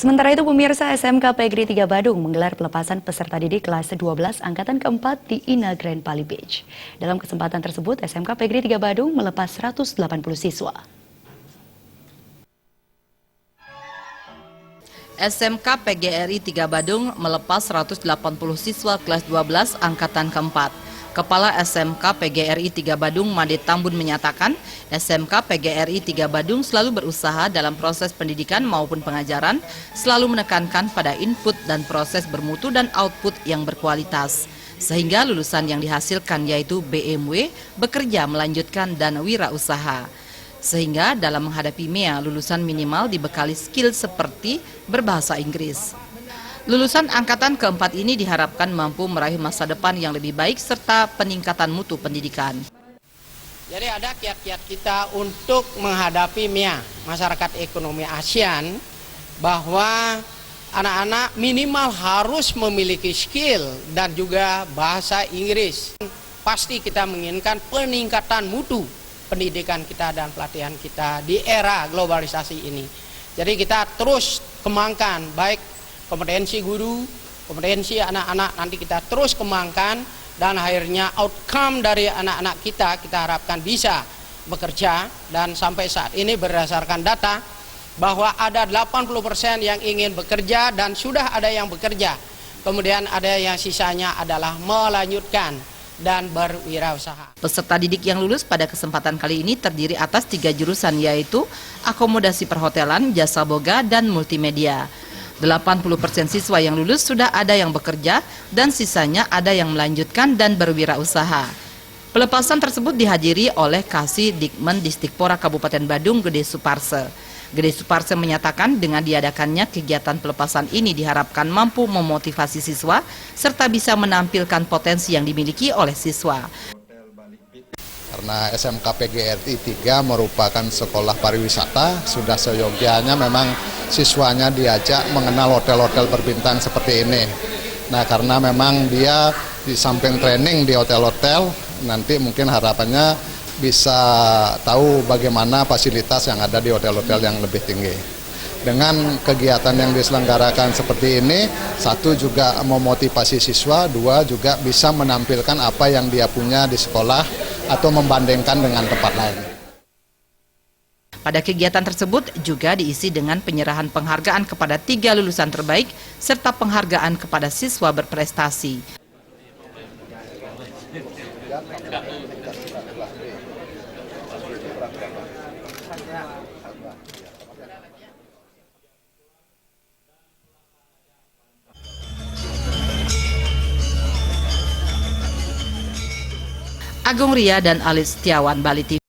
Sementara itu, pemirsa, SMK Negeri 3 Badung menggelar pelepasan peserta didik kelas 12 angkatan keempat di Ina Grand Pali Beach. Dalam kesempatan tersebut, SMK Negeri 3 Badung melepas 180 siswa. SMK PGRI 3 Badung melepas 180 siswa kelas 12 angkatan keempat. Kepala SMK PGRI 3 Badung, Made Tambun, menyatakan SMK PGRI 3 Badung selalu berusaha dalam proses pendidikan maupun pengajaran, selalu menekankan pada input dan proses bermutu dan output yang berkualitas. Sehingga lulusan yang dihasilkan yaitu BMW, bekerja, melanjutkan, dan wirausaha. Sehingga dalam menghadapi MEA, lulusan minimal dibekali skill seperti berbahasa Inggris. Lulusan angkatan keempat ini diharapkan mampu meraih masa depan yang lebih baik serta peningkatan mutu pendidikan. Jadi ada kiat-kiat kita untuk menghadapi MEA, masyarakat ekonomi ASEAN, bahwa anak-anak minimal harus memiliki skill dan juga bahasa Inggris. Pasti kita menginginkan peningkatan mutu pendidikan kita dan pelatihan kita di era globalisasi ini. Jadi kita terus kembangkan baik kompetensi guru, kompetensi anak-anak, nanti kita terus kembangkan dan akhirnya outcome dari anak-anak kita harapkan bisa bekerja. Dan sampai saat ini berdasarkan data bahwa ada 80% yang ingin bekerja dan sudah ada yang bekerja. Kemudian ada yang sisanya adalah melanjutkan dan berwirausaha. Peserta didik yang lulus pada kesempatan kali ini terdiri atas 3 jurusan, yaitu akomodasi perhotelan, jasa boga, dan multimedia. 80% siswa yang lulus sudah ada yang bekerja dan sisanya ada yang melanjutkan dan berwirausaha. Pelepasan tersebut dihadiri oleh Kasih Dikmen Distikpora Kabupaten Badung, Gede Suparse. Gede Suparse menyatakan dengan diadakannya kegiatan pelepasan ini diharapkan mampu memotivasi siswa serta bisa menampilkan potensi yang dimiliki oleh siswa. Karena SMK PGRI 3 merupakan sekolah pariwisata, sudah seyogianya memang siswanya diajak mengenal hotel-hotel berbintang seperti ini. Nah, karena memang dia di samping training di hotel-hotel, nanti mungkin harapannya bisa tahu bagaimana fasilitas yang ada di hotel-hotel yang lebih tinggi. Dengan kegiatan yang diselenggarakan seperti ini, satu juga memotivasi siswa, dua juga bisa menampilkan apa yang dia punya di sekolah atau membandingkan dengan tempat lain. Pada kegiatan tersebut juga diisi dengan penyerahan penghargaan kepada 3 lulusan terbaik serta penghargaan kepada siswa berprestasi. Agung Ria dan Alis Setiawan, Bali TV.